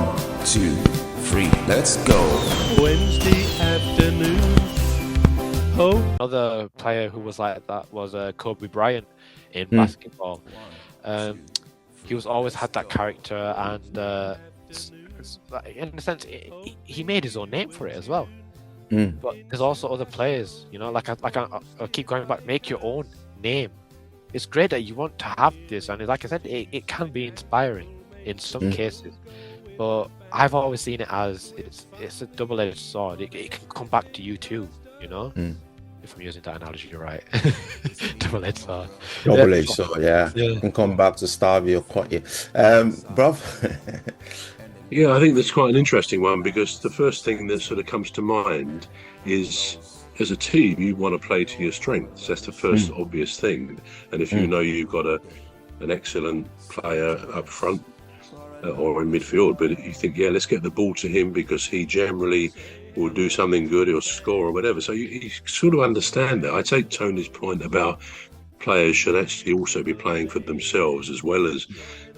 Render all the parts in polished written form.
1, 2, 3, let's go. Wednesday afternoon. Oh, another player who was like that was Kobe Bryant in basketball. He was always had that character, and in a sense, he made his own name for it as well. But there's also other players, you know, like I keep going back. Make your own name. It's great that you want to have this, and like I said, it can be inspiring in some cases. But I've always seen it as it's a double-edged sword. It can come back to you too, you know. If I'm using that analogy, you're right. Double-edged sword. Double-edged sword, yeah. Can come back to starve you or cut you. Bruv? yeah, I think that's quite an interesting one, because the first thing that sort of comes to mind is, as a team, you want to play to your strengths. That's the first obvious thing. And if you know you've got an excellent player up front or in midfield, but you think, yeah, let's get the ball to him because he generally will do something good, he'll score or whatever. So you sort of understand that. I take Tony's point about players should actually also be playing for themselves as well as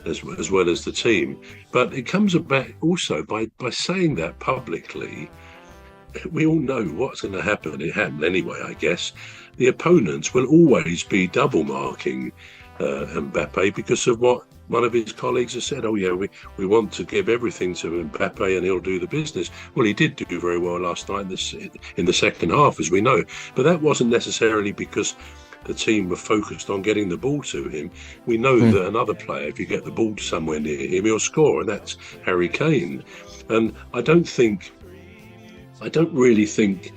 the team. But it comes about also by saying that publicly. We all know what's going to happen. It happened anyway, I guess. The opponents will always be double marking Mbappe because of what one of his colleagues has said. Oh yeah, we want to give everything to Mbappe and he'll do the business. Well, he did do very well last night in the second half, as we know. But that wasn't necessarily because the team were focused on getting the ball to him. We know that another player, if you get the ball somewhere near him, he'll score, and that's Harry Kane. And I don't really think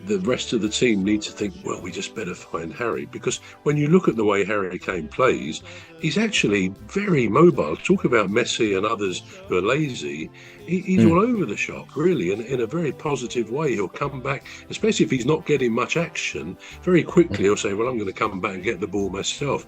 the rest of the team need to think, well, we just better find Harry, because when you look at the way Harry Kane plays, he's actually very mobile. Talk about Messi and others who are lazy. He's all over the shop, really, and in a very positive way. He'll come back, especially if he's not getting much action, very quickly he'll say, well, I'm going to come back and get the ball myself.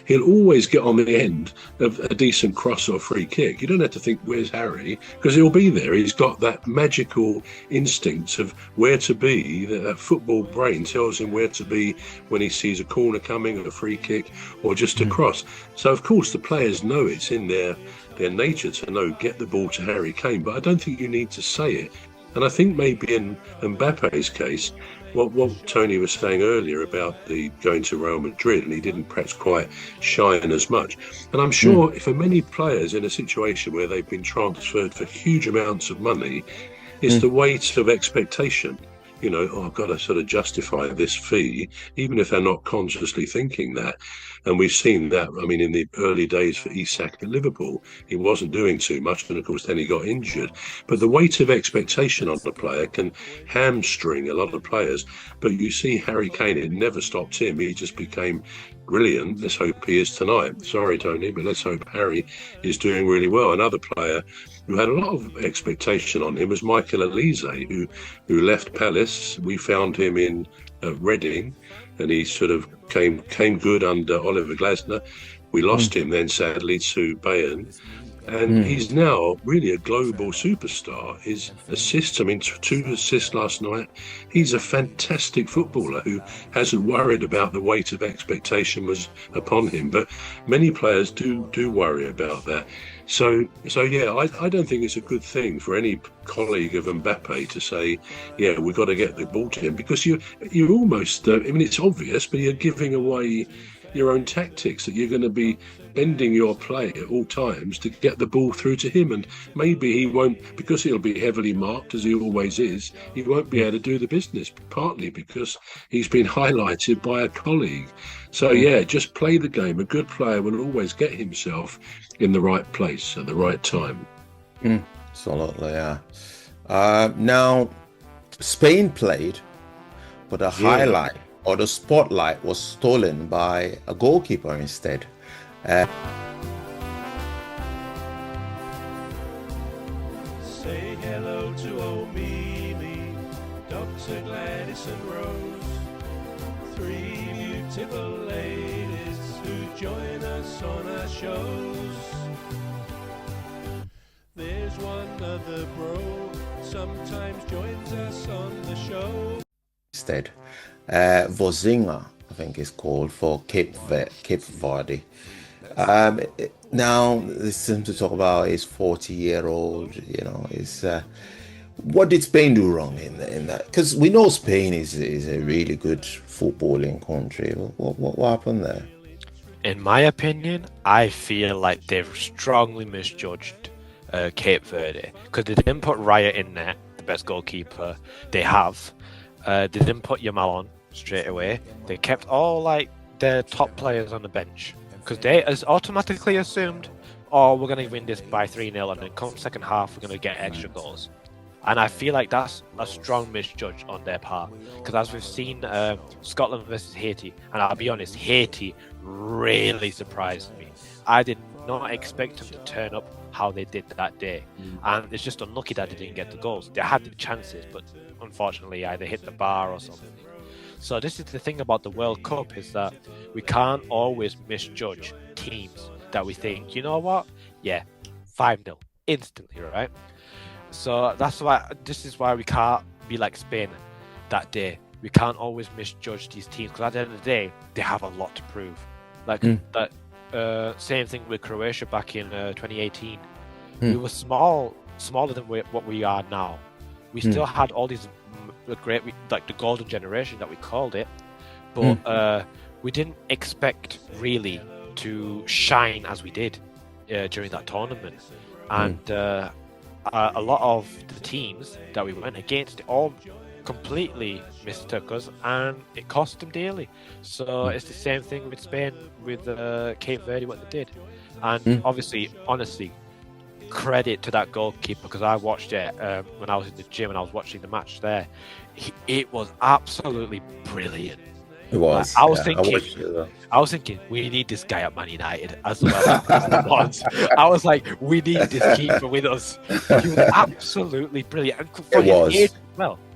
He'll always get on the end of a decent cross or free kick. You don't have to think, where's Harry? Because he'll be there. He's got that magical instinct of where to be. That football brain tells him where to be when he sees a corner coming, a free kick, or just a cross. So, of course, the players know it's in their nature to know, get the ball to Harry Kane, but I don't think you need to say it. And I think maybe in Mbappe's case, what Tony was saying earlier about the going to Real Madrid, and he didn't perhaps quite shine as much. And I'm sure for many players in a situation where they've been transferred for huge amounts of money, it's the weight of expectation. You know, I've got to sort of justify this fee, even if they're not consciously thinking that. And we've seen that, I mean, in the early days for Isak at Liverpool, he wasn't doing too much, and of course then he got injured. But the weight of expectation on the player can hamstring a lot of players. But you see Harry Kane, it never stopped him. He just became brilliant. Let's hope he is tonight. Sorry, Tony, but let's hope Harry is doing really well. Another player who had a lot of expectation on him was Michael Olise, who left Palace. We found him in Reading, and he sort of came good under Oliver Glasner. We lost him then, sadly, to Bayern. And he's now really a global superstar. His assists, I mean, 2 assists last night. He's a fantastic footballer who hasn't worried about the weight of expectation was upon him. But many players do worry about that. So yeah, I don't think it's a good thing for any colleague of Mbappe to say, yeah, we've got to get the ball to him, because you're almost, I mean, it's obvious, but you're giving away your own tactics, that you're going to be bending your play at all times to get the ball through to him. And maybe he won't, because he'll be heavily marked, as he always is, he won't be able to do the business, partly because he's been highlighted by a colleague. So yeah, just play the game. A good player will always get himself in the right place at the right time. Absolutely, yeah. Now, Spain played, but the highlight or the spotlight was stolen by a goalkeeper instead. Say hello to O'Mealy, Dr. Gladys and Rose, 3 beautiful ladies who join us on our shows. There's one other bro, sometimes joins us on the show. Instead, Vozinga, I think it's called, for Cape Verde. Now they seem to talk about his 40-year-old. Is what did Spain do wrong in that? Because we know Spain is a really good footballing country. What happened there? In my opinion, I feel like they've strongly misjudged Cape Verde because they didn't put Raya in there, the best goalkeeper they have. They didn't put Yamal on straight away. They kept all like their top players on the bench because they automatically assumed, oh, we're going to win this by 3-0 and then come second half, we're going to get extra goals. And I feel like that's a strong misjudge on their part because as we've seen Scotland versus Haiti, and I'll be honest, Haiti really surprised me. I did not expect them to turn up how they did that day, and it's just unlucky that they didn't get the goals. They had the chances, but unfortunately either hit the bar or something. So this is the thing about the World Cup, is that we can't always misjudge teams that we think, you know what, yeah, 5-0 instantly, right? So that's why this is why we can't be like Spain that day. We can't always misjudge these teams because at the end of the day, they have a lot to prove. Like that same thing with Croatia back in 2018. We were smaller than what we are now. We still had all these great, like the golden generation that we called it, but we didn't expect really to shine as we did during that tournament. And a lot of the teams that we went against all completely mistook us, and it cost them dearly. So it's the same thing with Spain, with Cape Verde, what they did. And obviously, honestly, credit to that goalkeeper, because I watched it when I was in the gym and I was watching the match there. It was absolutely brilliant. It was. I was thinking, we need this guy at Man United as well as once. I was like, we need this keeper with us. He was absolutely brilliant. And for his age,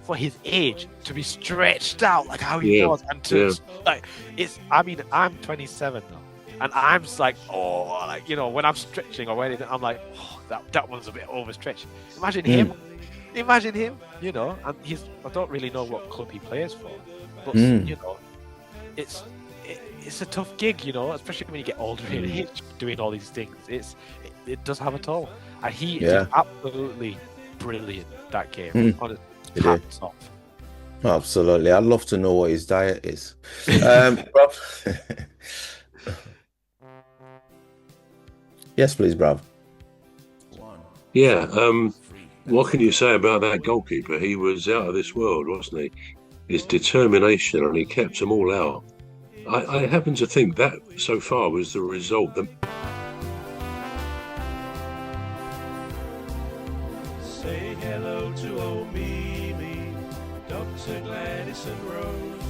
for his age, to be stretched out like how he was, and to like, it's. I mean, I'm 27 now, and I'm just like, oh, like, you know, when I'm stretching or anything, I'm like, oh, that one's a bit overstretched. Imagine him, you know. And I don't really know what club he plays for, but you know. It's a tough gig, you know, especially when you get older in age, doing all these things. It does have a toll, and he is absolutely brilliant that game. Honestly, hats off. Absolutely, I'd love to know what his diet is. Yes, please, Brav. Yeah. What can you say about that goalkeeper? He was out of this world, wasn't he? His determination, and he kept them all out. I happen to think that so far was the result. Say hello to old Mimi, Dr. Gladys and Rose,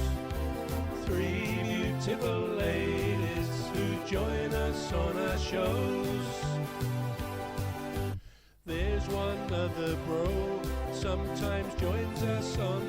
3 beautiful ladies who join us on our shows. There's one other bro, sometimes joins us on